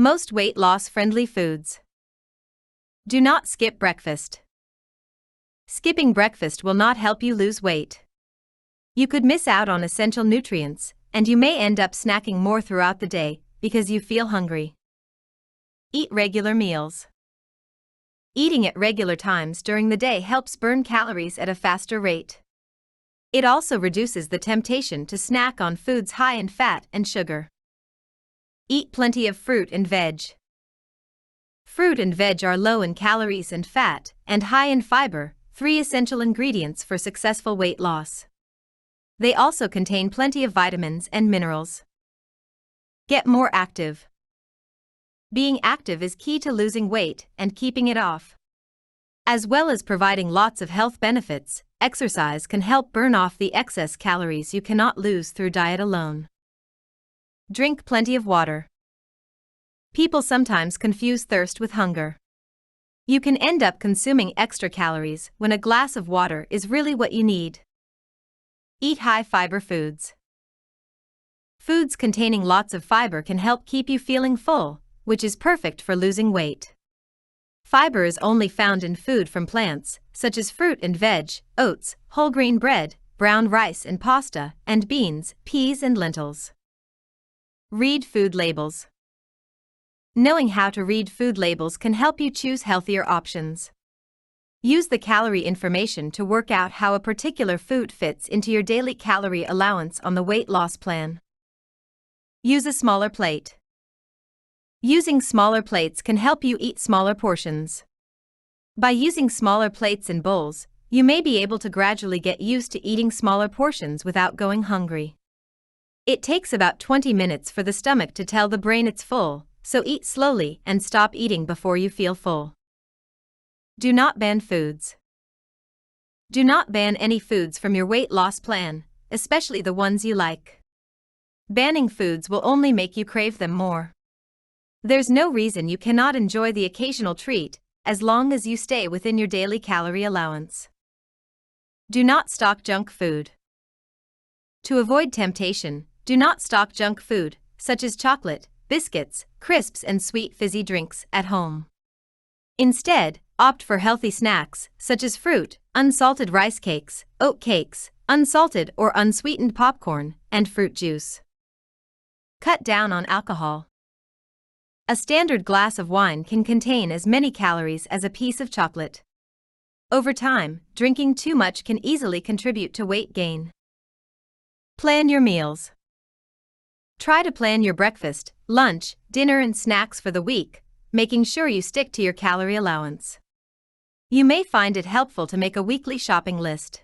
Most weight loss-friendly foods. Do not skip breakfast. Skipping breakfast will not help you lose weight. You could miss out on essential nutrients, and you may end up snacking more throughout the day because you feel hungry. Eat regular meals. Eating at regular times during the day helps burn calories at a faster rate. It also reduces the temptation to snack on foods high in fat and sugar. Eat plenty of fruit and veg. Fruit and veg are low in calories and fat, and high in fiber, 3 essential ingredients for successful weight loss. They also contain plenty of vitamins and minerals. Get more active. Being active is key to losing weight and keeping it off. As well as providing lots of health benefits, exercise can help burn off the excess calories you cannot lose through diet alone. Drink plenty of water. People sometimes confuse thirst with hunger. You can end up consuming extra calories when a glass of water is really what you need. Eat high-fiber foods. Foods containing lots of fiber can help keep you feeling full, which is perfect for losing weight. Fiber is only found in food from plants, such as fruit and veg, oats, whole grain bread, brown rice and pasta, and beans, peas and lentils. Read food labels. Knowing how to read food labels can help you choose healthier options. Use the calorie information to work out how a particular food fits into your daily calorie allowance on the weight loss plan. Use a smaller plate. Using smaller plates can help you eat smaller portions. By using smaller plates and bowls, you may be able to gradually get used to eating smaller portions without going hungry. It takes about 20 minutes for the stomach to tell the brain it's full, so eat slowly and stop eating before you feel full. Do not ban foods. Do not ban any foods from your weight loss plan, especially the ones you like. Banning foods will only make you crave them more. There's no reason you cannot enjoy the occasional treat, as long as you stay within your daily calorie allowance. Do not stock junk food. To avoid temptation, do not stock junk food, such as chocolate, biscuits, crisps and sweet fizzy drinks, at home. Instead, opt for healthy snacks, such as fruit, unsalted rice cakes, oat cakes, unsalted or unsweetened popcorn, and fruit juice. Cut down on alcohol. A standard glass of wine can contain as many calories as a piece of chocolate. Over time, drinking too much can easily contribute to weight gain. Plan your meals. Try to plan your breakfast, lunch, dinner and snacks for the week, making sure you stick to your calorie allowance. You may find it helpful to make a weekly shopping list.